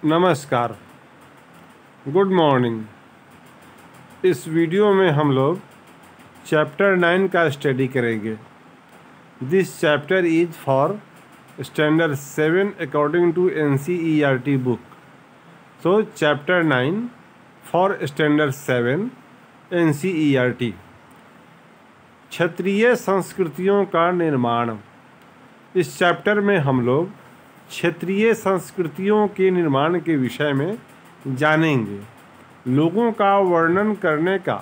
नमस्कार, good morning. इस video में हम लोग चैप्टर 9 का स्टडी करेंगे। This chapter is for standard 7 according to NCERT book. So chapter 9 for standard 7 NCERT। क्षेत्रीय संस्कृतियों का निर्माण। इस चैप्टर में हम लोग क्षेत्रीय संस्कृतियों के निर्माण के विषय में जानेंगे। लोगों का वर्णन करने का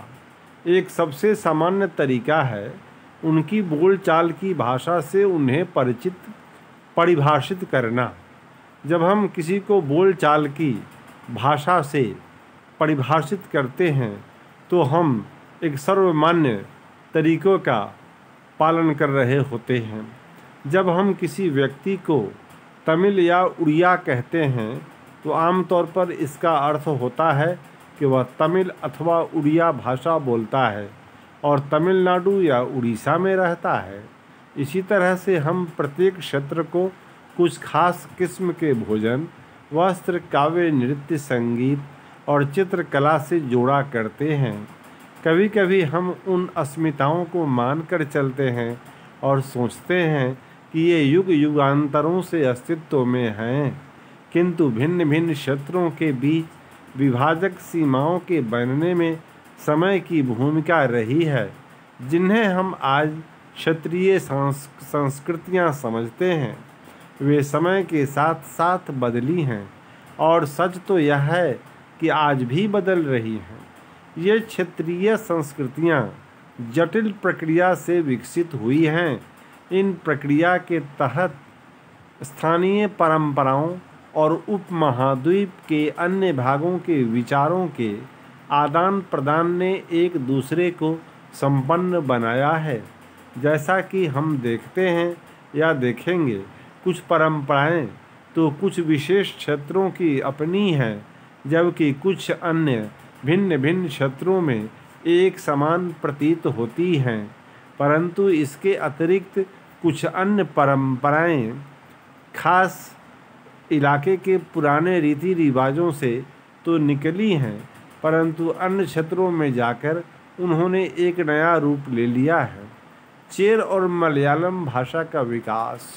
एक सबसे सामान्य तरीका है उनकी बोलचाल की भाषा से उन्हें परिभाषित करना। जब हम किसी को बोलचाल की भाषा से परिभाषित करते हैं तो हम एक सर्वमान्य तरीकों का पालन कर रहे होते हैं। जब हम किसी व्यक्ति को तमिल या उड़िया कहते हैं तो आमतौर पर इसका अर्थ होता है कि वह तमिल अथवा उड़िया भाषा बोलता है और तमिलनाडु या उड़ीसा में रहता है। इसी तरह से हम प्रत्येक क्षेत्र को कुछ खास किस्म के भोजन, वस्त्र, काव्य, नृत्य, संगीत और चित्रकला से जोड़ा करते हैं। कभी कभी हम उन अस्मिताओं को मानकर चलते हैं और सोचते हैं कि ये युग युगांतरों से अस्तित्व में हैं, किंतु भिन्न भिन्न क्षेत्रों के बीच विभाजक सीमाओं के बनने में समय की भूमिका रही है, जिन्हें हम आज क्षेत्रीय संस्कृतियां समझते हैं। वे समय के साथ साथ बदली हैं और सच तो यह है कि आज भी बदल रही हैं। ये क्षेत्रीय संस्कृतियां जटिल प्रक्रिया से विकसित हुई हैं। इन प्रक्रिया के तहत स्थानीय परंपराओं और उपमहाद्वीप के अन्य भागों के विचारों के आदान प्रदान ने एक दूसरे को संपन्न बनाया है। जैसा कि हम देखते हैं या देखेंगे, कुछ परंपराएं तो कुछ विशेष क्षेत्रों की अपनी हैं, जबकि कुछ अन्य भिन्न भिन्न क्षेत्रों में एक समान प्रतीत होती हैं। परंतु इसके अतिरिक्त कुछ अन्य परंपराएं खास इलाके के पुराने रीति रिवाजों से तो निकली हैं, परंतु अन्य क्षेत्रों में जाकर उन्होंने एक नया रूप ले लिया है। चेर और मलयालम भाषा का विकास।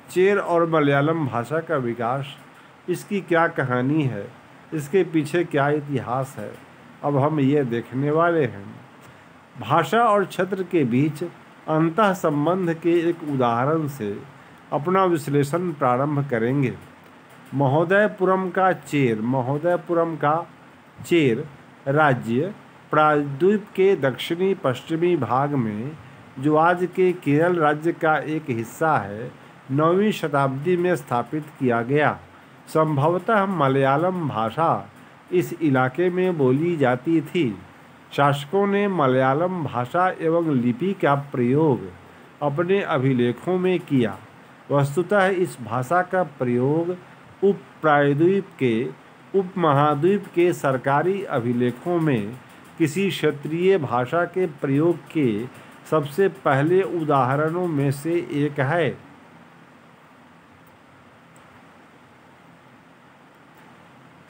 चेर और मलयालम भाषा का विकास, इसकी क्या कहानी है, इसके पीछे क्या इतिहास है, अब हम ये देखने वाले हैं। भाषा और क्षेत्र के बीच अंतः संबंध के एक उदाहरण से अपना विश्लेषण प्रारंभ करेंगे। महोदयपुरम का चेर राज्य प्रायद्वीप के दक्षिणी पश्चिमी भाग में, जो आज के केरल राज्य का एक हिस्सा है, 9वीं शताब्दी में स्थापित किया गया। संभवतः मलयालम भाषा इस इलाके में बोली जाती थी। शासकों ने मलयालम भाषा एवं लिपि का प्रयोग अपने अभिलेखों में किया। वस्तुतः इस भाषा का प्रयोग उपप्रायद्वीप के उपमहाद्वीप के सरकारी अभिलेखों में किसी क्षेत्रीय भाषा के प्रयोग के सबसे पहले उदाहरणों में से एक है।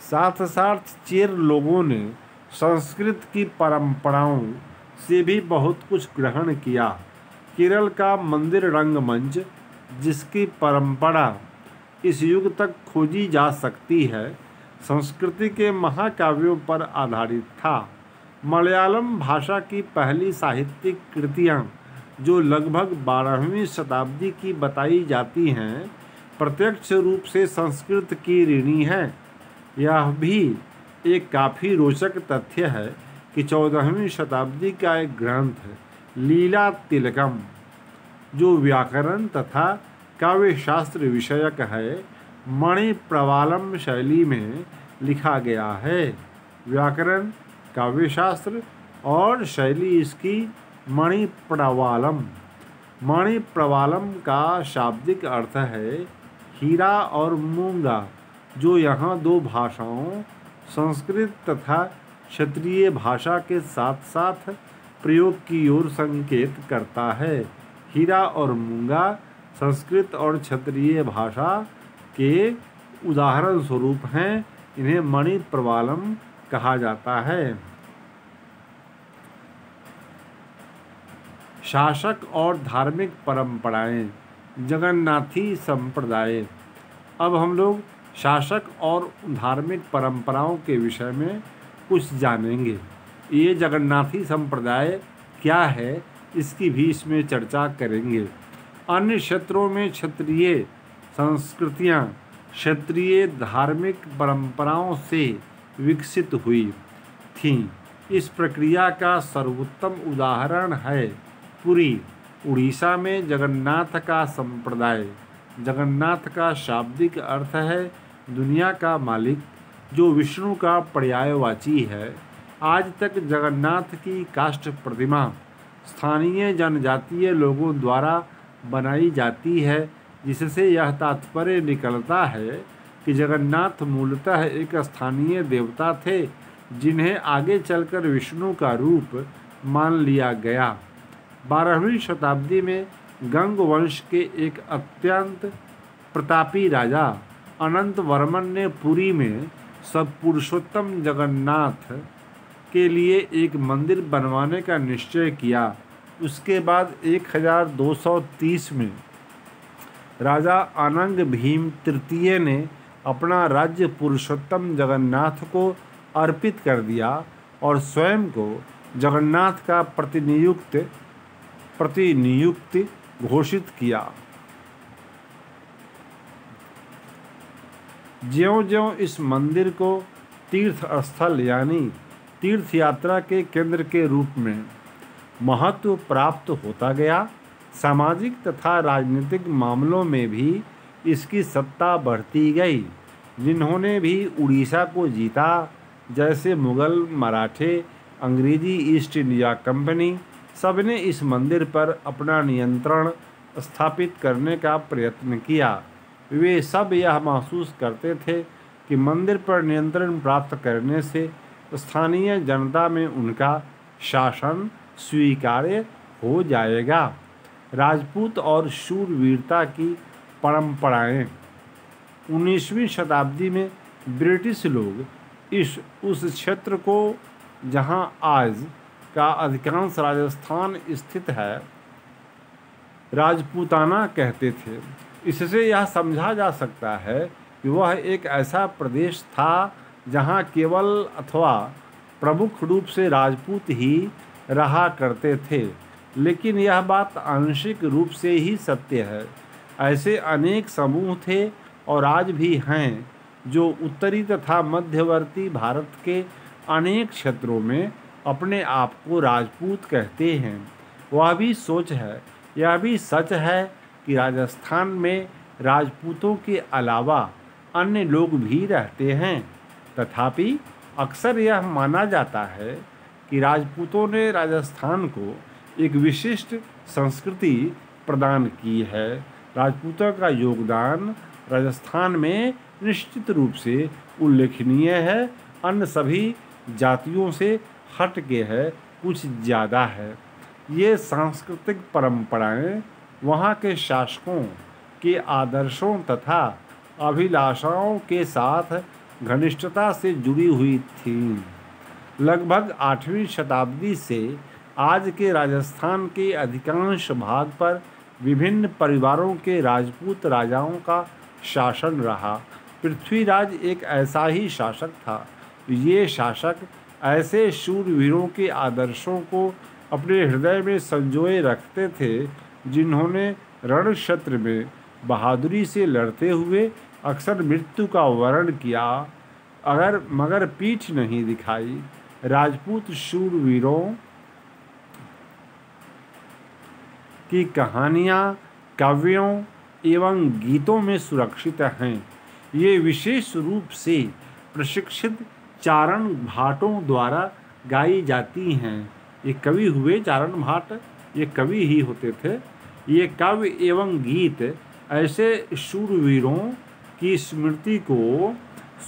साथ साथ चेर लोगों ने संस्कृत की परंपराओं से भी बहुत कुछ ग्रहण किया। केरल का मंदिर रंगमंच, जिसकी परंपरा इस युग तक खोजी जा सकती है, संस्कृति के महाकाव्यों पर आधारित था। मलयालम भाषा की पहली साहित्यिक कृतियाँ, जो लगभग 12वीं शताब्दी की बताई जाती हैं, प्रत्यक्ष रूप से संस्कृत की ऋणी हैं। यह भी एक काफ़ी रोचक तथ्य है कि 14वीं शताब्दी का एक ग्रंथ लीला तिलकम, जो व्याकरण तथा काव्यशास्त्र विषयक है, मणिप्रवालम शैली में लिखा गया है। व्याकरण, काव्यशास्त्र और शैली इसकी मणिप्रवालम। मणिप्रवालम का शाब्दिक अर्थ है हीरा और मूंगा, जो यहाँ दो भाषाओं संस्कृत तथा क्षेत्रीय भाषा के साथ साथ प्रयोग की ओर संकेत करता है। हीरा और मूंगा संस्कृत और क्षेत्रीय भाषा के उदाहरण स्वरूप हैं। इन्हें मणि प्रवालम कहा जाता है। शासक और धार्मिक परंपराएं, जगन्नाथी संप्रदाय। अब हम लोग शासक और धार्मिक परंपराओं के विषय में कुछ जानेंगे। ये जगन्नाथी संप्रदाय क्या है, इसकी भी इसमें चर्चा करेंगे। अन्य क्षेत्रों में क्षत्रिय संस्कृतियां क्षेत्रीय धार्मिक परंपराओं से विकसित हुई थीं। इस प्रक्रिया का सर्वोत्तम उदाहरण है पुरी, उड़ीसा में जगन्नाथ का संप्रदाय। जगन्नाथ का शाब्दिक अर्थ है दुनिया का मालिक, जो विष्णु का पर्यायवाची है। आज तक जगन्नाथ की काष्ठ प्रतिमा स्थानीय जनजातीय लोगों द्वारा बनाई जाती है, जिससे यह तात्पर्य निकलता है कि जगन्नाथ मूलतः एक स्थानीय देवता थे, जिन्हें आगे चलकर विष्णु का रूप मान लिया गया। 12वीं शताब्दी में गंग वंश के एक अत्यंत प्रतापी राजा अनंत वर्मन ने पुरी में सब पुरुषोत्तम जगन्नाथ के लिए एक मंदिर बनवाने का निश्चय किया। उसके बाद 1230 में राजा अनंग भीम तृतीय ने अपना राज्य पुरुषोत्तम जगन्नाथ को अर्पित कर दिया और स्वयं को जगन्नाथ का प्रतिनियुक्त घोषित किया। ज्यों-ज्यों इस मंदिर को तीर्थ स्थल यानी तीर्थ यात्रा के केंद्र के रूप में महत्व प्राप्त होता गया, सामाजिक तथा राजनीतिक मामलों में भी इसकी सत्ता बढ़ती गई। जिन्होंने भी उड़ीसा को जीता, जैसे मुगल, मराठे, अंग्रेजी ईस्ट इंडिया कंपनी, सबने इस मंदिर पर अपना नियंत्रण स्थापित करने का प्रयत्न किया। वे सब यह महसूस करते थे कि मंदिर पर नियंत्रण प्राप्त करने से स्थानीय जनता में उनका शासन स्वीकार्य हो जाएगा। राजपूत और शूरवीरता की परंपराएं। 19वीं शताब्दी में ब्रिटिश लोग उस क्षेत्र को, जहां आज का अधिकांश राजस्थान स्थित है, राजपूताना कहते थे। इससे यह समझा जा सकता है कि वह एक ऐसा प्रदेश था जहां केवल अथवा प्रमुख रूप से राजपूत ही रहा करते थे, लेकिन यह बात आंशिक रूप से ही सत्य है। ऐसे अनेक समूह थे और आज भी हैं जो उत्तरी तथा मध्यवर्ती भारत के अनेक क्षेत्रों में अपने आप को राजपूत कहते हैं। यह भी सच है कि राजस्थान में राजपूतों के अलावा अन्य लोग भी रहते हैं। तथापि अक्सर यह माना जाता है कि राजपूतों ने राजस्थान को एक विशिष्ट संस्कृति प्रदान की है। राजपूतों का योगदान राजस्थान में निश्चित रूप से उल्लेखनीय है, अन्य सभी जातियों से हट के है, कुछ ज़्यादा है। ये सांस्कृतिक परंपराएं वहाँ के शासकों के आदर्शों तथा अभिलाषाओं के साथ घनिष्ठता से जुड़ी हुई थीं। लगभग 8वीं शताब्दी से आज के राजस्थान के अधिकांश भाग पर विभिन्न परिवारों के राजपूत राजाओं का शासन रहा। पृथ्वीराज एक ऐसा ही शासक था। ये शासक ऐसे शूरवीरों के आदर्शों को अपने हृदय में संजोए रखते थे, जिन्होंने रण क्षेत्र में बहादुरी से लड़ते हुए अक्सर मृत्यु का वरण किया, मगर पीठ नहीं दिखाई। राजपूत शूरवीरों की कहानियाँ काव्यों एवं गीतों में सुरक्षित हैं। ये विशेष रूप से प्रशिक्षित चारण भाटों द्वारा गाई जाती हैं। ये कवि हुए चारण भाट, ये कवि ही होते थे। ये काव्य एवं गीत ऐसे शूरवीरों की स्मृति को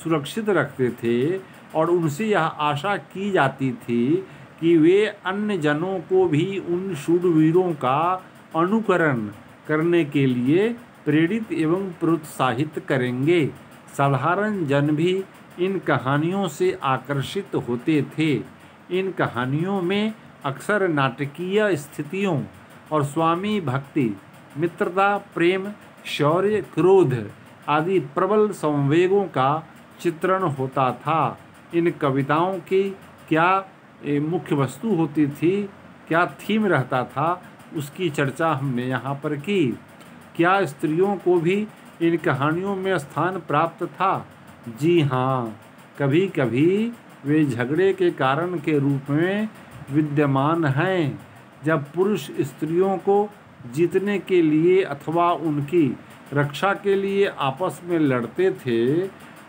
सुरक्षित रखते थे और उनसे यह आशा की जाती थी कि वे अन्य जनों को भी उन शूरवीरों का अनुकरण करने के लिए प्रेरित एवं प्रोत्साहित करेंगे। साधारण जन भी इन कहानियों से आकर्षित होते थे। इन कहानियों में अक्सर नाटकीय स्थितियों और स्वामी भक्ति, मित्रता, प्रेम, शौर्य, क्रोध आदि प्रबल संवेगों का चित्रण होता था। इन कविताओं की क्या मुख्य वस्तु होती थी, क्या थीम रहता था, उसकी चर्चा हमने यहाँ पर की। क्या स्त्रियों को भी इन कहानियों में स्थान प्राप्त था? जी हाँ, कभी कभी वे झगड़े के कारण के रूप में विद्यमान हैं। जब पुरुष स्त्रियों को जीतने के लिए अथवा उनकी रक्षा के लिए आपस में लड़ते थे।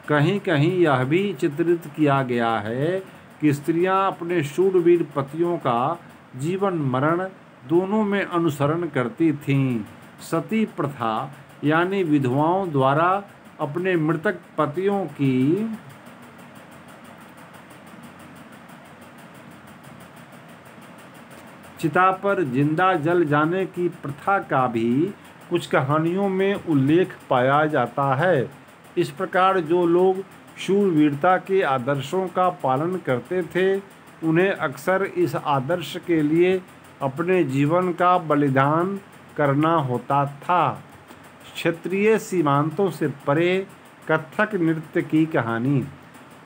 कहीं कहीं यह भी चित्रित किया गया है कि स्त्रियां अपने शूरवीर पतियों का जीवन मरण दोनों में अनुसरण करती थीं। सती प्रथा यानी विधवाओं द्वारा अपने मृतक पतियों की चिता पर जिंदा जल जाने की प्रथा का भी कुछ कहानियों में उल्लेख पाया जाता है। इस प्रकार जो लोग शूरवीरता के आदर्शों का पालन करते थे, उन्हें अक्सर इस आदर्श के लिए अपने जीवन का बलिदान करना होता था। क्षेत्रीय सीमांतों से परे कथक नृत्य की कहानी।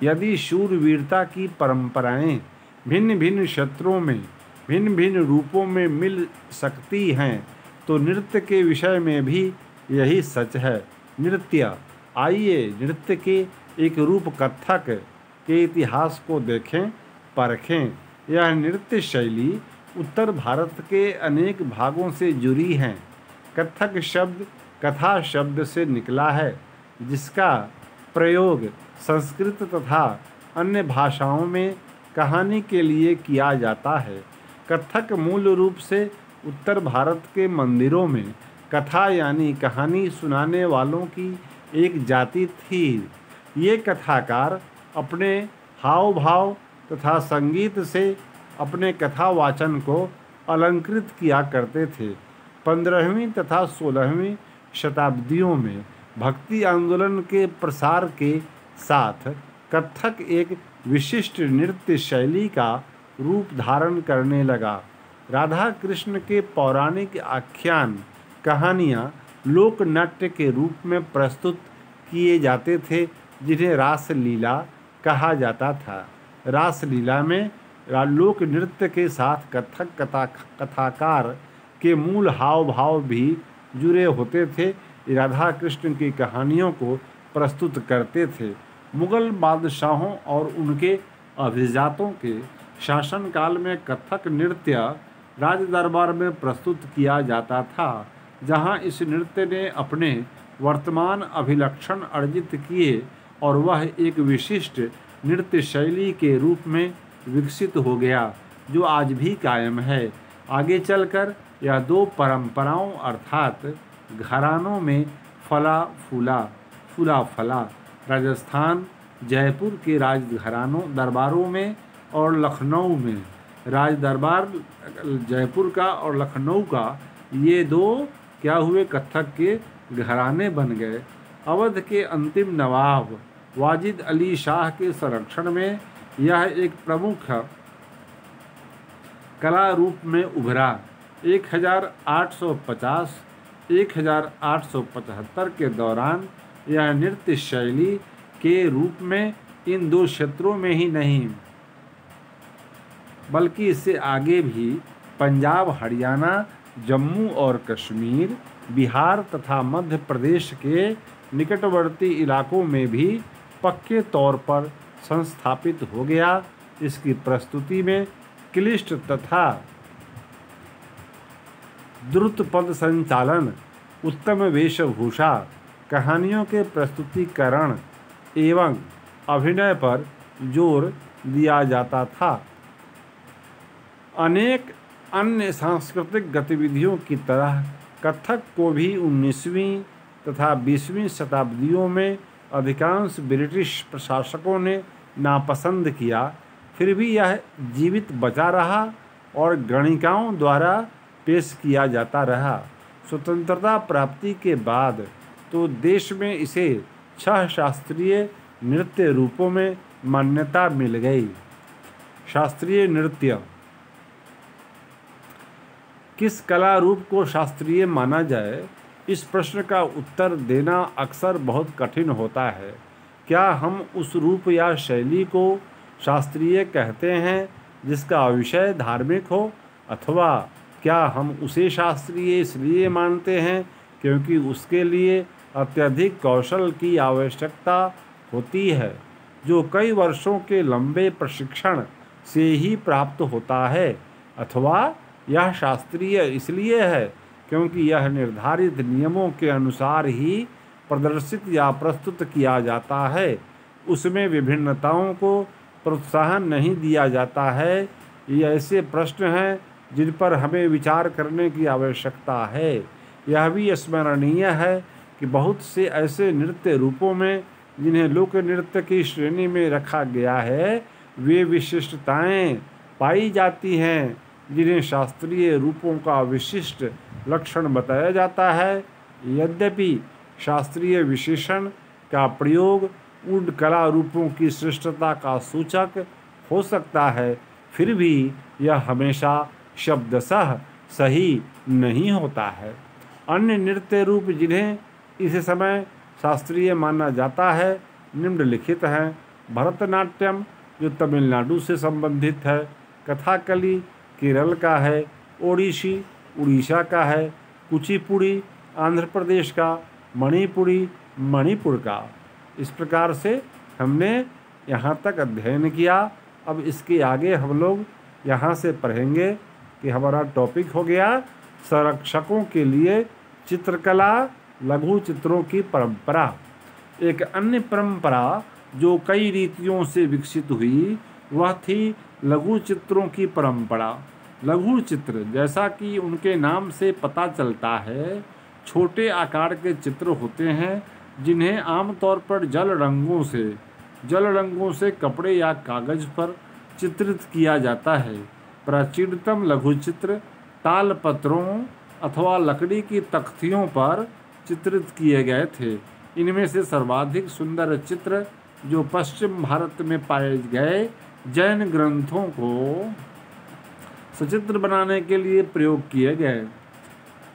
यदि शूरवीरता की परंपराएं भिन्न भिन्न क्षेत्रों में भिन्न भिन्न रूपों में मिल सकती हैं, तो नृत्य के विषय में भी यही सच है। नृत्य, आइए नृत्य के एक रूप कथक के इतिहास को देखें, परखें। यह नृत्य शैली उत्तर भारत के अनेक भागों से जुड़ी है। कथक शब्द कथा शब्द से निकला है, जिसका प्रयोग संस्कृत तथा अन्य भाषाओं में कहानी के लिए किया जाता है। कथक मूल रूप से उत्तर भारत के मंदिरों में कथा यानी कहानी सुनाने वालों की एक जाति थी। ये कथाकार अपने हाव भाव तथा संगीत से अपने कथावाचन को अलंकृत किया करते थे। 15वीं तथा 16वीं शताब्दियों में भक्ति आंदोलन के प्रसार के साथ कथक एक विशिष्ट नृत्य शैली का रूप धारण करने लगा। राधा कृष्ण के पौराणिक आख्यान कहानियाँ लोक नाट्य के रूप में प्रस्तुत किए जाते थे, जिन्हें रासलीला कहा जाता था। रासलीला में लोक नृत्य के साथ कथक कथाकार के मूल हाव भाव भी जुड़े होते थे। राधा कृष्ण की कहानियों को प्रस्तुत करते थे। मुगल बादशाहों और उनके अभिजातों के शासनकाल में कथक नृत्य राज दरबार में प्रस्तुत किया जाता था, जहां इस नृत्य ने अपने वर्तमान अभिलक्षण अर्जित किए और वह एक विशिष्ट नृत्य शैली के रूप में विकसित हो गया, जो आज भी कायम है। आगे चलकर यह दो परंपराओं अर्थात घरानों में फला फला राजस्थान जयपुर के राजघरानों दरबारों में और लखनऊ में राज दरबार जयपुर का और लखनऊ का, ये दो क्या हुए कथक के घराने बन गए। अवध के अंतिम नवाब वाजिद अली शाह के संरक्षण में यह एक प्रमुख कला रूप में उभरा। 1850-1875 के दौरान यह नृत्य शैली के रूप में इन दो क्षेत्रों में ही नहीं बल्कि इससे आगे भी पंजाब, हरियाणा, जम्मू और कश्मीर, बिहार तथा मध्य प्रदेश के निकटवर्ती इलाकों में भी पक्के तौर पर संस्थापित हो गया। इसकी प्रस्तुति में क्लिष्ट तथा द्रुत पद संचालन, उत्तम वेशभूषा, कहानियों के प्रस्तुतिकरण एवं अभिनय पर जोर दिया जाता था। अनेक अन्य सांस्कृतिक गतिविधियों की तरह कथक को भी 19वीं तथा 20वीं शताब्दियों में अधिकांश ब्रिटिश प्रशासकों ने नापसंद किया। फिर भी यह जीवित बचा रहा और गणिकाओं द्वारा पेश किया जाता रहा। स्वतंत्रता प्राप्ति के बाद तो देश में इसे 6 शास्त्रीय नृत्य रूपों में मान्यता मिल गई। शास्त्रीय नृत्य। किस कला रूप को शास्त्रीय माना जाए, इस प्रश्न का उत्तर देना अक्सर बहुत कठिन होता है। क्या हम उस रूप या शैली को शास्त्रीय कहते हैं जिसका विषय धार्मिक हो, अथवा क्या हम उसे शास्त्रीय इसलिए मानते हैं क्योंकि उसके लिए अत्यधिक कौशल की आवश्यकता होती है, जो कई वर्षों के लंबे प्रशिक्षण से ही प्राप्त होता है, अथवा यह शास्त्रीय इसलिए है क्योंकि यह निर्धारित नियमों के अनुसार ही प्रदर्शित या प्रस्तुत किया जाता है, उसमें विभिन्नताओं को प्रोत्साहन नहीं दिया जाता है। ये ऐसे प्रश्न हैं जिन पर हमें विचार करने की आवश्यकता है। यह भी स्मरणीय है कि बहुत से ऐसे नृत्य रूपों में जिन्हें लोक नृत्य की श्रेणी में रखा गया है, वे विशिष्टताएं पाई जाती हैं जिन्हें शास्त्रीय रूपों का विशिष्ट लक्षण बताया जाता है। यद्यपि शास्त्रीय विशेषण का प्रयोग उन कला रूपों की श्रेष्ठता का सूचक हो सकता है, फिर भी यह हमेशा शब्दशः सही नहीं होता है। अन्य नृत्य रूप जिन्हें इस समय शास्त्रीय माना जाता है निम्नलिखित हैं। भरतनाट्यम, जो तमिलनाडु से संबंधित है। कथाकली केरल का है। ओडिसी उड़ीसा का है। कुचिपुड़ी आंध्र प्रदेश का। मणिपुरी मणिपुर का। इस प्रकार से हमने यहाँ तक अध्ययन किया। अब इसके आगे हम लोग यहाँ से पढ़ेंगे कि हमारा टॉपिक हो गया संरक्षकों के लिए चित्रकला लघु चित्रों की परंपरा। एक अन्य परंपरा जो कई रीतियों से विकसित हुई वह थी लघु चित्रों की परंपरा। लघु चित्र, जैसा कि उनके नाम से पता चलता है, छोटे आकार के चित्र होते हैं जिन्हें आमतौर पर जल रंगों से कपड़े या कागज पर चित्रित किया जाता है। प्राचीनतम लघु चित्र ताल पत्रों अथवा लकड़ी की तख्तियों पर चित्रित किए गए थे। इनमें से सर्वाधिक सुंदर चित्र जो पश्चिम भारत में पाए गए जैन ग्रंथों को सचित्र बनाने के लिए प्रयोग किए गए।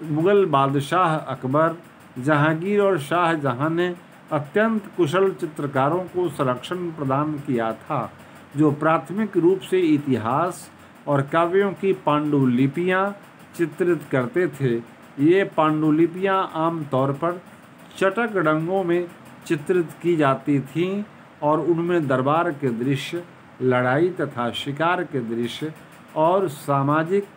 मुगल बादशाह अकबर, जहांगीर और शाहजहां ने अत्यंत कुशल चित्रकारों को संरक्षण प्रदान किया था, जो प्राथमिक रूप से इतिहास और काव्यों की पांडुलिपियां चित्रित करते थे। ये पांडुलिपियां आमतौर पर चटक रंगों में चित्रित की जाती थीं और उनमें दरबार के दृश्य, लड़ाई तथा शिकार के दृश्य और सामाजिक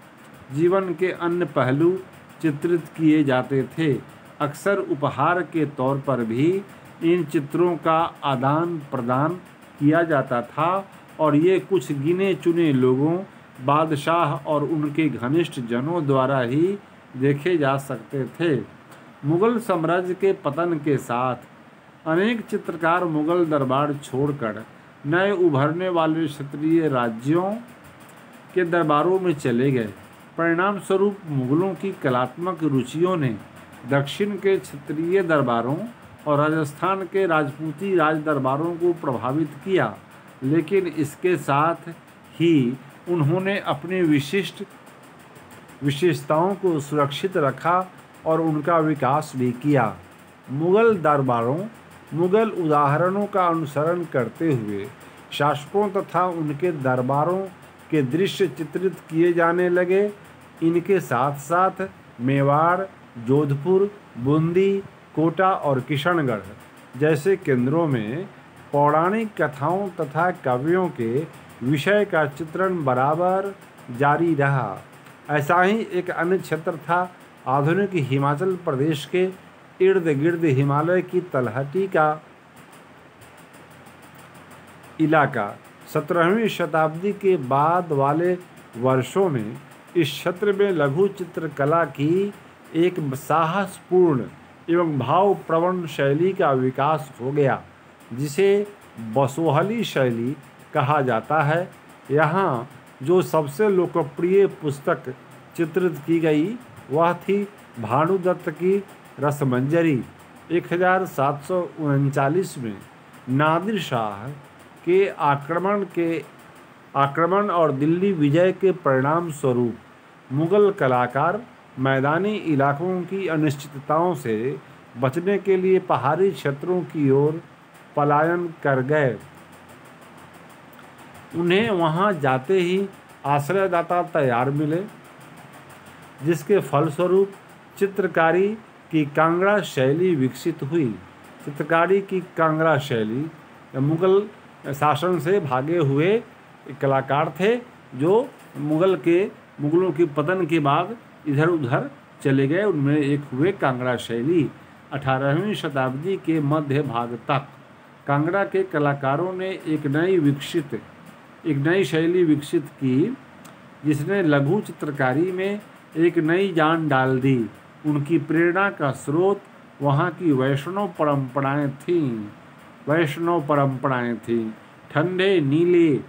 जीवन के अन्य पहलू चित्रित किए जाते थे। अक्सर उपहार के तौर पर भी इन चित्रों का आदान प्रदान किया जाता था और ये कुछ गिने चुने लोगों, बादशाह और उनके घनिष्ठ जनों द्वारा ही देखे जा सकते थे। मुगल साम्राज्य के पतन के साथ अनेक चित्रकार मुगल दरबार छोड़कर नए उभरने वाले क्षेत्रीय राज्यों के दरबारों में चले गए। परिणाम स्वरूप मुगलों की कलात्मक रुचियों ने दक्षिण के क्षेत्रीय दरबारों और राजस्थान के राजपूती राज दरबारों को प्रभावित किया, लेकिन इसके साथ ही उन्होंने अपनी विशेषताओं को सुरक्षित रखा और उनका विकास भी किया। मुगल दरबारों, मुगल उदाहरणों का अनुसरण करते हुए शासकों तथा उनके दरबारों के दृश्य चित्रित किए जाने लगे। इनके साथ साथ मेवाड़, जोधपुर, बूंदी, कोटा और किशनगढ़ जैसे केंद्रों में पौराणिक कथाओं तथा काव्यों के विषय का चित्रण बराबर जारी रहा। ऐसा ही एक अन्य क्षेत्र था आधुनिक हिमाचल प्रदेश के इर्द गिर्द हिमालय की तलहटी का इलाका। 17वीं शताब्दी के बाद वाले वर्षों में इस क्षेत्र में लघु चित्रकला की एक साहसपूर्ण एवं भावप्रवण शैली का विकास हो गया, जिसे बसोहली शैली कहा जाता है। यहाँ जो सबसे लोकप्रिय पुस्तक चित्रित की गई वह थी भानुदत्त की रसमंजरी। 1739 में नादिर शाह के आक्रमण और दिल्ली विजय के परिणाम स्वरूप मुगल कलाकार मैदानी इलाकों की अनिश्चितताओं से बचने के लिए पहाड़ी क्षेत्रों की ओर पलायन कर गए। उन्हें वहां जाते ही आश्रयदाता तैयार मिले, जिसके फलस्वरूप चित्रकारी की कांगड़ा शैली विकसित हुई। चित्रकारी की कांगड़ा शैली मुगल शासन से भागे हुए कलाकार थे जो मुगलों के पतन के बाद इधर उधर चले गए। उनमें एक हुए कांगड़ा शैली। 18वीं शताब्दी के मध्य भाग तक कांगड़ा के कलाकारों ने एक नई शैली विकसित की, जिसने लघु चित्रकारी में एक नई जान डाल दी। उनकी प्रेरणा का स्रोत वहाँ की वैष्णव परंपराएं थीं। ठंडे नीले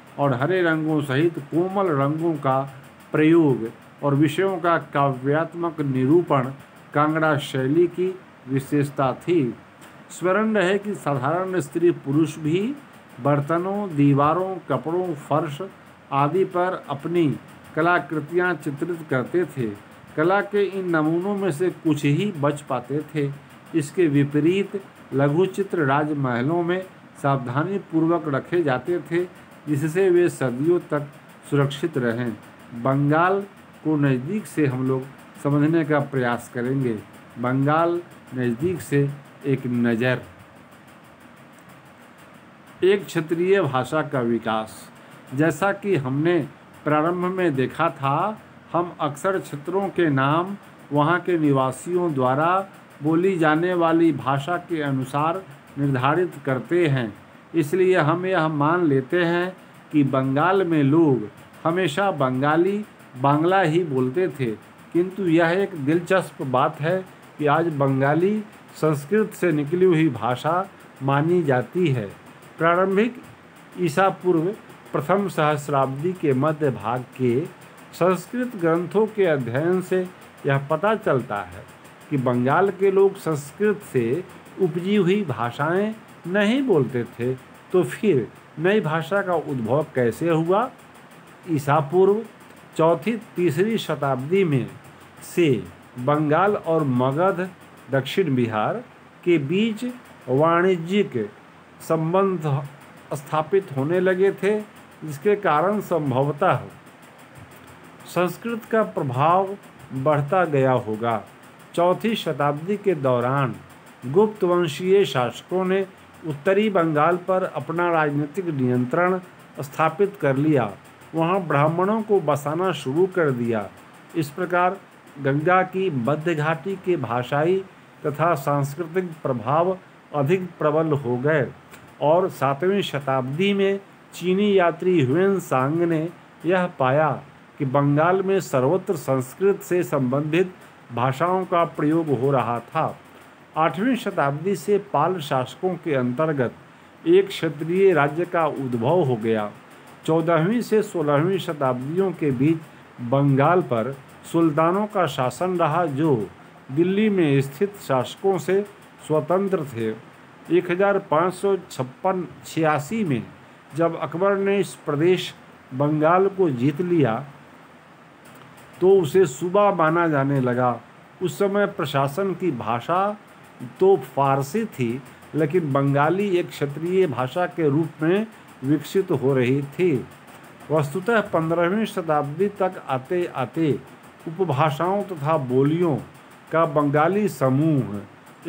और हरे रंगों सहित कोमल रंगों का प्रयोग और विषयों का काव्यात्मक निरूपण कांगड़ा शैली की विशेषता थी। स्मरण रहे कि साधारण स्त्री पुरुष भी बर्तनों, दीवारों, कपड़ों, फर्श आदि पर अपनी कलाकृतियाँ चित्रित करते थे। कला के इन नमूनों में से कुछ ही बच पाते थे। इसके विपरीत लघु चित्र राजमहलों में सावधानी पूर्वक रखे जाते थे, जिससे वे सदियों तक सुरक्षित रहें। बंगाल को नज़दीक से हम लोग समझने का प्रयास करेंगे। बंगाल नज़दीक से एक नज़र। एक क्षेत्रीय भाषा का विकास। जैसा कि हमने प्रारंभ में देखा था, हम अक्सर क्षेत्रों के नाम वहाँ के निवासियों द्वारा बोली जाने वाली भाषा के अनुसार निर्धारित करते हैं। इसलिए हम यह मान लेते हैं कि बंगाल में लोग हमेशा बांग्ला ही बोलते थे, किंतु यह एक दिलचस्प बात है कि आज बंगाली संस्कृत से निकली हुई भाषा मानी जाती है। प्रारंभिक ईसा पूर्व प्रथम सहस्राब्दी के मध्य भाग के संस्कृत ग्रंथों के अध्ययन से यह पता चलता है कि बंगाल के लोग संस्कृत से उपजी हुई भाषाएं नहीं बोलते थे। तो फिर नई भाषा का उद्भव कैसे हुआ? ईसा पूर्व 4वीं-3वीं शताब्दी में से बंगाल और मगध दक्षिण बिहार के बीच वाणिज्यिक संबंध स्थापित होने लगे थे, जिसके कारण संभवतः संस्कृत का प्रभाव बढ़ता गया होगा। 4वीं शताब्दी के दौरान गुप्त वंशीय शासकों ने उत्तरी बंगाल पर अपना राजनीतिक नियंत्रण स्थापित कर लिया। वहाँ ब्राह्मणों को बसाना शुरू कर दिया। इस प्रकार गंगा की मध्य घाटी के भाषाई तथा सांस्कृतिक प्रभाव अधिक प्रबल हो गए और 7वीं शताब्दी में चीनी यात्री ह्वेन सांग ने यह पाया कि बंगाल में सर्वत्र संस्कृत से संबंधित भाषाओं का प्रयोग हो रहा था। 8वीं शताब्दी से पाल शासकों के अंतर्गत एक क्षेत्रीय राज्य का उद्भव हो गया। 14वीं से 16वीं शताब्दियों के बीच बंगाल पर सुल्तानों का शासन रहा, जो दिल्ली में स्थित शासकों से स्वतंत्र थे। 1556-86 में जब अकबर ने इस प्रदेश बंगाल को जीत लिया तो उसे सूबा माना जाने लगा। उस समय प्रशासन की भाषा तो फारसी थी, लेकिन बंगाली एक क्षेत्रीय भाषा के रूप में विकसित हो रही थी। वस्तुतः 15वीं शताब्दी तक आते आते उपभाषाओं तथा बोलियों का बंगाली समूह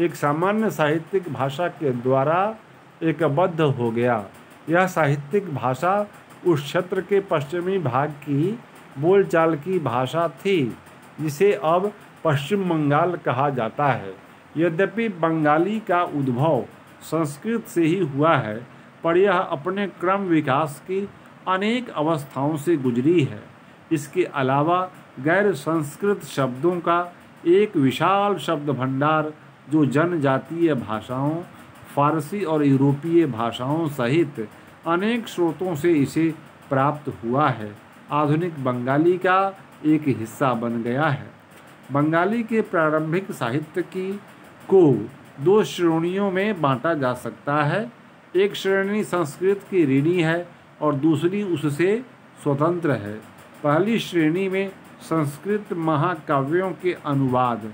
एक सामान्य साहित्यिक भाषा के द्वारा एकबद्ध हो गया। यह साहित्यिक भाषा उस क्षेत्र के पश्चिमी भाग की बोलचाल की भाषा थी, जिसे अब पश्चिम बंगाल कहा जाता है। यद्यपि बंगाली का उद्भव संस्कृत से ही हुआ है, पर यह अपने क्रम विकास की अनेक अवस्थाओं से गुजरी है। इसके अलावा गैर संस्कृत शब्दों का एक विशाल शब्द भंडार, जो जनजातीय भाषाओं, फारसी और यूरोपीय भाषाओं सहित अनेक स्रोतों से इसे प्राप्त हुआ है, आधुनिक बंगाली का एक हिस्सा बन गया है। बंगाली के प्रारंभिक साहित्य को दो श्रेणियों में बांटा जा सकता है। एक श्रेणी संस्कृत की ऋणी है और दूसरी उससे स्वतंत्र है। पहली श्रेणी में संस्कृत महाकाव्यों के अनुवाद,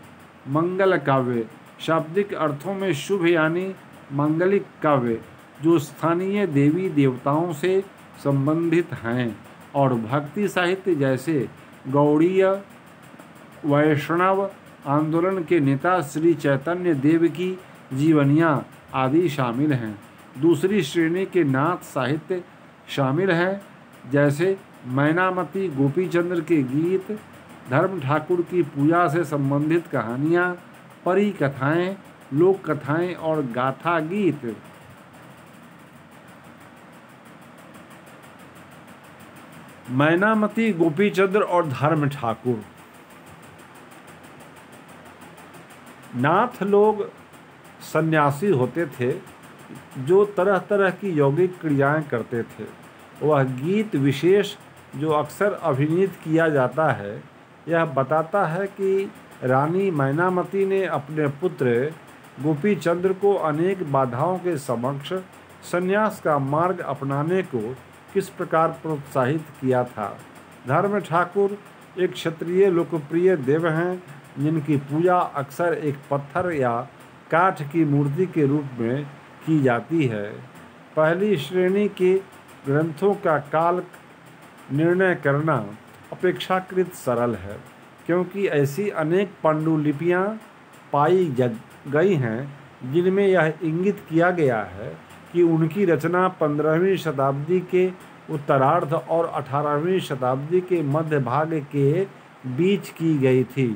मंगल काव्य, शाब्दिक अर्थों में शुभ यानी मांगलिक काव्य जो स्थानीय देवी देवताओं से संबंधित हैं, और भक्ति साहित्य जैसे गौड़ीय वैष्णव आंदोलन के नेता श्री चैतन्य देव की जीवनियाँ आदि शामिल हैं। दूसरी श्रेणी के नाथ साहित्य शामिल हैं, जैसे मैनामती गोपीचंद्र के गीत, धर्म ठाकुर की पूजा से संबंधित कहानियाँ, परी कथाएँ, लोक कथाएँ और गाथा गीत। मैनामती गोपीचंद्र और धर्म ठाकुर। नाथ लोग सन्यासी होते थे जो तरह तरह की यौगिक क्रियाएं करते थे। वह गीत विशेष जो अक्सर अभिनीत किया जाता है, यह बताता है कि रानी मैनामती ने अपने पुत्र गोपीचंद्र को अनेक बाधाओं के समक्ष संन्यास का मार्ग अपनाने को किस प्रकार प्रोत्साहित किया था। धर्म ठाकुर एक क्षत्रिय लोकप्रिय देव हैं जिनकी पूजा अक्सर एक पत्थर या काठ की मूर्ति के रूप में की जाती है। पहली श्रेणी के ग्रंथों का काल निर्णय करना अपेक्षाकृत सरल है, क्योंकि ऐसी अनेक पांडुलिपियाँ पाई गई हैं जिनमें यह इंगित किया गया है कि उनकी रचना 15वीं शताब्दी के उत्तरार्ध और 18वीं शताब्दी के मध्य भाग के बीच की गई थी।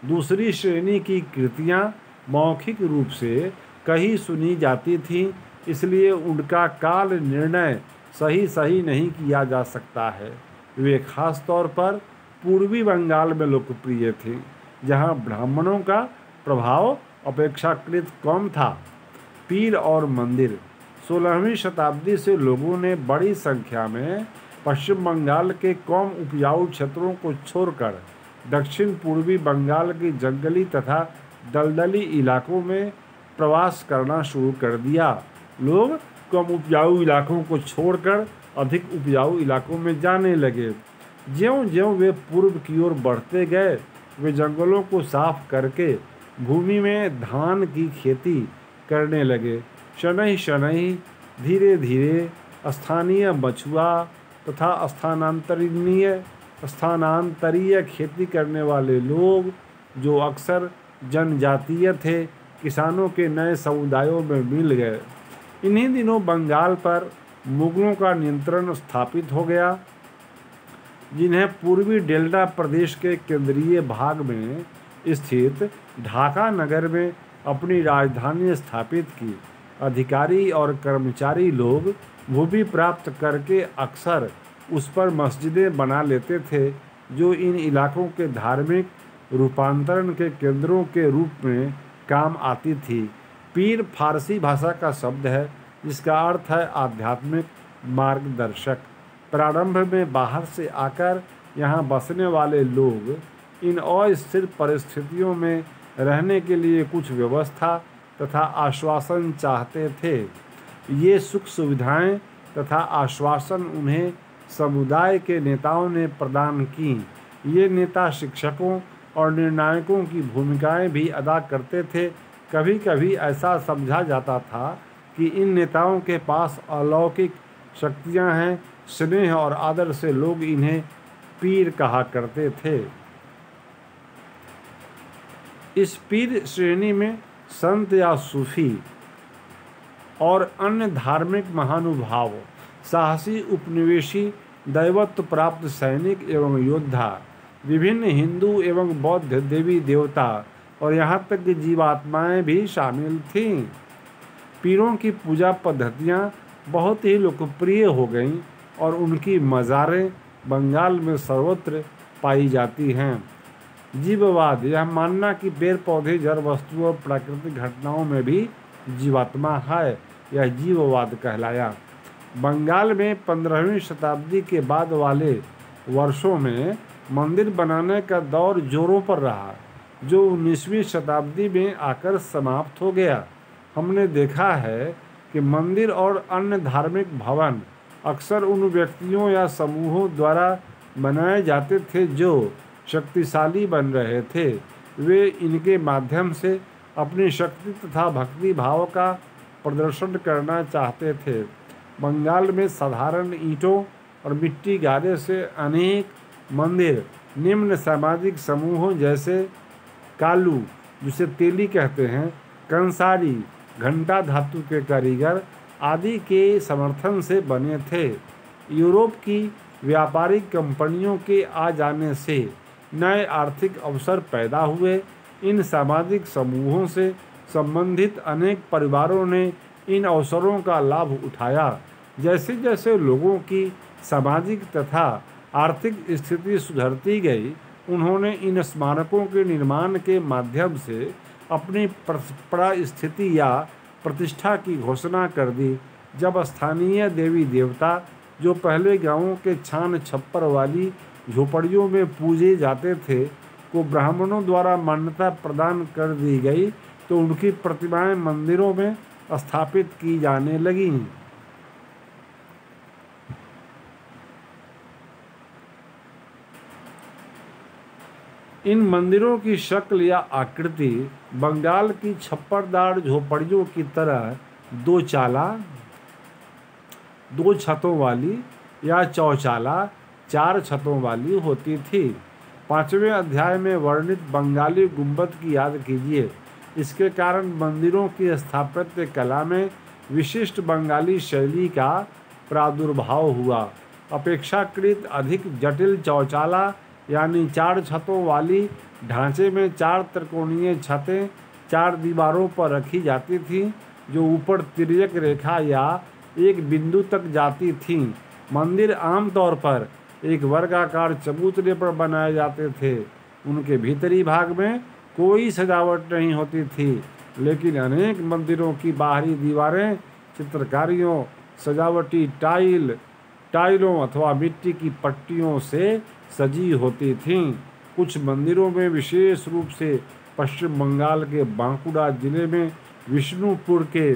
दूसरी श्रेणी की कृतियाँ मौखिक रूप से कहीं सुनी जाती थीं, इसलिए उनका काल निर्णय सही नहीं किया जा सकता है। वे खास तौर पर पूर्वी बंगाल में लोकप्रिय थी, जहाँ ब्राह्मणों का प्रभाव अपेक्षाकृत कम था। पीर और मंदिर। 16वीं शताब्दी से लोगों ने बड़ी संख्या में पश्चिम बंगाल के कम उपजाऊ क्षेत्रों को छोड़कर दक्षिण पूर्वी बंगाल के जंगली तथा दलदली इलाकों में प्रवास करना शुरू कर दिया। लोग कम उपजाऊ इलाकों को छोड़कर अधिक उपजाऊ इलाकों में जाने लगे। ज्यों-ज्यों वे पूर्व की ओर बढ़ते गए, वे जंगलों को साफ करके भूमि में धान की खेती करने लगे। शनैः धीरे धीरे स्थानीय मछुआ तथा स्थानांतरीय खेती करने वाले लोग, जो अक्सर जनजातीय थे, किसानों के नए समुदायों में मिल गए। इन्हीं दिनों बंगाल पर मुगलों का नियंत्रण स्थापित हो गया, जिन्हें पूर्वी डेल्टा प्रदेश के केंद्रीय भाग में स्थित ढाका नगर में अपनी राजधानी स्थापित की। अधिकारी और कर्मचारी लोग भूमि प्राप्त करके अक्सर उस पर मस्जिदें बना लेते थे, जो इन इलाकों के धार्मिक रूपांतरण के केंद्रों के रूप में काम आती थी। पीर फारसी भाषा का शब्द है जिसका अर्थ है आध्यात्मिक मार्गदर्शक। प्रारंभ में बाहर से आकर यहाँ बसने वाले लोग इन अस्थिर परिस्थितियों में रहने के लिए कुछ व्यवस्था तथा आश्वासन चाहते थे। ये सुख सुविधाएं तथा आश्वासन उन्हें समुदाय के नेताओं ने प्रदान की। ये नेता शिक्षकों और निर्णायकों की भूमिकाएं भी अदा करते थे। कभी कभी ऐसा समझा जाता था कि इन नेताओं के पास अलौकिक शक्तियां हैं। स्नेह और आदर से लोग इन्हें पीर कहा करते थे। इस पीर श्रेणी में संत या सूफी और अन्य धार्मिक महानुभाव, साहसी उपनिवेशी, दैवत्व प्राप्त सैनिक एवं योद्धा, विभिन्न हिंदू एवं बौद्ध देवी देवता और यहाँ तक कि जीवात्माएं भी शामिल थीं। पीरों की पूजा पद्धतियाँ बहुत ही लोकप्रिय हो गईं और उनकी मज़ारें बंगाल में सर्वत्र पाई जाती हैं। जीववाद, यह मानना कि पेड़ पौधे, जड़ वस्तुओं और प्राकृतिक घटनाओं में भी जीवात्मा है, यह जीववाद कहलाया। बंगाल में 15वीं शताब्दी के बाद वाले वर्षों में मंदिर बनाने का दौर जोरों पर रहा। जो 19वीं शताब्दी में आकर समाप्त हो गया। हमने देखा है कि मंदिर और अन्य धार्मिक भवन अक्सर उन व्यक्तियों या समूहों द्वारा बनाए जाते थे जो शक्तिशाली बन रहे थे। वे इनके माध्यम से अपनी शक्ति तथा भक्ति भाव का प्रदर्शन करना चाहते थे। बंगाल में साधारण ईंटों और मिट्टी गारे से अनेक मंदिर निम्न सामाजिक समूहों जैसे कालू, जिसे तेली कहते हैं, कंसारी, घंटा धातु के कारीगर आदि के समर्थन से बने थे। यूरोप की व्यापारिक कंपनियों के आ जाने से नए आर्थिक अवसर पैदा हुए। इन सामाजिक समूहों से संबंधित अनेक परिवारों ने इन अवसरों का लाभ उठाया। जैसे जैसे लोगों की सामाजिक तथा आर्थिक स्थिति सुधरती गई, उन्होंने इन स्मारकों के निर्माण के माध्यम से अपनी परिस्थिति या प्रतिष्ठा की घोषणा कर दी। जब स्थानीय देवी देवता, जो पहले गांवों के छान छप्पर वाली झोपड़ियों में पूजे जाते थे, को ब्राह्मणों द्वारा मान्यता प्रदान कर दी गई, तो उनकी प्रतिमाएं मंदिरों में स्थापित की जाने लगीं। इन मंदिरों की शक्ल या आकृति बंगाल की छप्परदार झोपड़ियों की तरह दो छतों वाली या चौचाला 4 छतों वाली होती थी। 5वें अध्याय में वर्णित बंगाली गुंबद की याद कीजिए। इसके कारण मंदिरों की स्थापत्य कला में विशिष्ट बंगाली शैली का प्रादुर्भाव हुआ। अपेक्षाकृत अधिक जटिल चौचाला यानी 4 छतों वाली ढांचे में 4 त्रिकोणीय छतें 4 दीवारों पर रखी जाती थीं, जो ऊपर तिर्यक रेखा या एक बिंदु तक जाती थीं। मंदिर आमतौर पर एक वर्गाकार चबूतरे पर बनाए जाते थे। उनके भीतरी भाग में कोई सजावट नहीं होती थी, लेकिन अनेक मंदिरों की बाहरी दीवारें चित्रकारियों, सजावटी टाइलों अथवा मिट्टी की पट्टियों से सजी होती थीं। कुछ मंदिरों में, विशेष रूप से पश्चिम बंगाल के बांकुड़ा जिले में विष्णुपुर के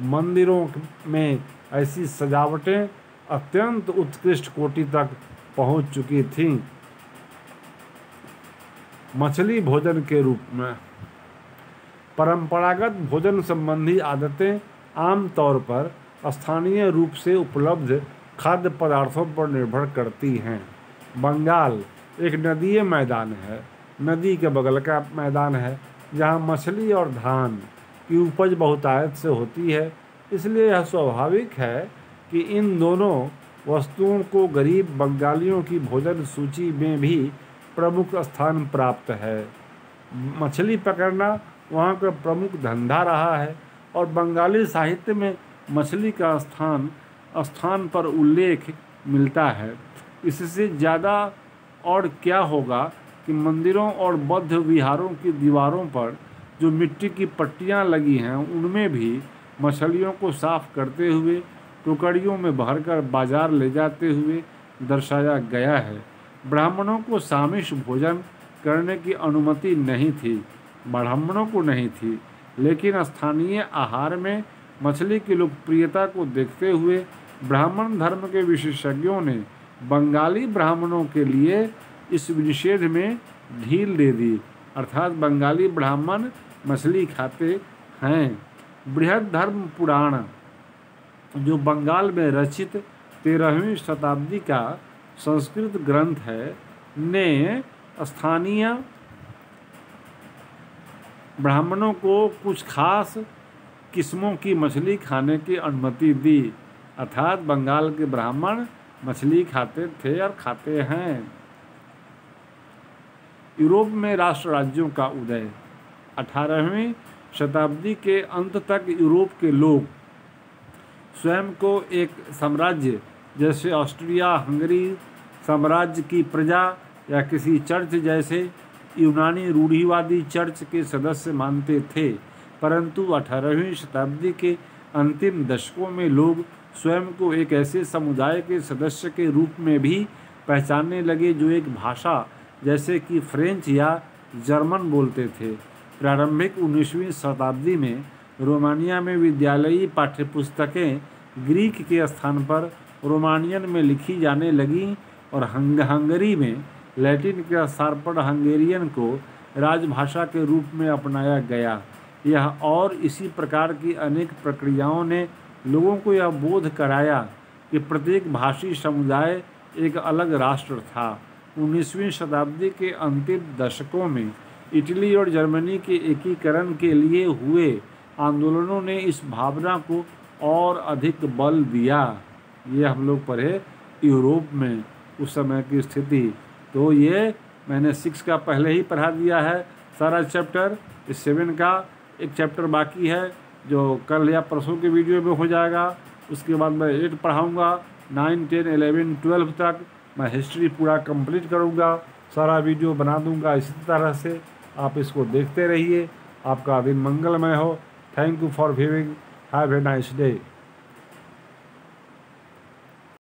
मंदिरों में, ऐसी सजावटें अत्यंत उत्कृष्ट कोटि तक पहुंच चुकी थीं। मछली भोजन के रूप में परंपरागत भोजन संबंधी आदतें आमतौर पर स्थानीय रूप से उपलब्ध खाद्य पदार्थों पर निर्भर करती हैं। बंगाल एक नदीय मैदान है, नदी के बगल का मैदान है, जहाँ मछली और धान की उपज बहुतायत से होती है। इसलिए यह स्वाभाविक है कि इन दोनों वस्तुओं को गरीब बंगालियों की भोजन सूची में भी प्रमुख स्थान प्राप्त है। मछली पकड़ना वहाँ का प्रमुख धंधा रहा है और बंगाली साहित्य में मछली का स्थान पर उल्लेख मिलता है। इससे ज़्यादा और क्या होगा कि मंदिरों और बौद्ध विहारों की दीवारों पर जो मिट्टी की पट्टियाँ लगी हैं, उनमें भी मछलियों को साफ करते हुए टुकड़ियों में भरकर बाजार ले जाते हुए दर्शाया गया है। ब्राह्मणों को सामिष भोजन करने की अनुमति नहीं थी, ब्राह्मणों को नहीं थी, लेकिन स्थानीय आहार में मछली की लोकप्रियता को देखते हुए ब्राह्मण धर्म के विशेषज्ञों ने बंगाली ब्राह्मणों के लिए इस निषेध में ढील दे दी, अर्थात बंगाली ब्राह्मण मछली खाते हैं। बृहद धर्म पुराण, जो बंगाल में रचित 13वीं शताब्दी का संस्कृत ग्रंथ है, ने स्थानीय ब्राह्मणों को कुछ खास किस्मों की मछली खाने की अनुमति दी, अर्थात बंगाल के ब्राह्मण मछली खाते थे और खाते हैं। यूरोप में राष्ट्र राज्यों का उदय। 18वीं शताब्दी के अंत तक यूरोप के लोग स्वयं को एक साम्राज्य जैसे ऑस्ट्रिया हंगरी साम्राज्य की प्रजा या किसी चर्च जैसे यूनानी रूढ़िवादी चर्च के सदस्य मानते थे, परंतु 18वीं शताब्दी के अंतिम दशकों में लोग स्वयं को एक ऐसे समुदाय के सदस्य के रूप में भी पहचानने लगे जो एक भाषा जैसे कि फ्रेंच या जर्मन बोलते थे। प्रारंभिक 19वीं शताब्दी में रोमानिया में विद्यालयी पाठ्यपुस्तकें ग्रीक के स्थान पर रोमानियन में लिखी जाने लगीं और हंगरी में लैटिन के स्थान पर हंगेरियन को राजभाषा के रूप में अपनाया गया। यह और इसी प्रकार की अनेक प्रक्रियाओं ने लोगों को यह बोध कराया कि प्रत्येक भाषी समुदाय एक अलग राष्ट्र था। 19वीं शताब्दी के अंतिम दशकों में इटली और जर्मनी के एकीकरण के लिए हुए आंदोलनों ने इस भावना को और अधिक बल दिया। ये हम लोग पढ़े यूरोप में उस समय की स्थिति। तो ये मैंने 6 का पहले ही पढ़ा दिया है सारा चैप्टर। इस 7 का एक चैप्टर बाकी है जो कल या परसों के वीडियो में हो जाएगा। उसके बाद मैं 8 पढ़ाऊँगा, 9, 10, 11, 12 तक मैं हिस्ट्री पूरा कंप्लीट करूँगा, सारा वीडियो बना दूँगा। इसी तरह से आप इसको देखते रहिए। आपका दिन मंगलमय हो। Thank you for viewing. Have a nice day.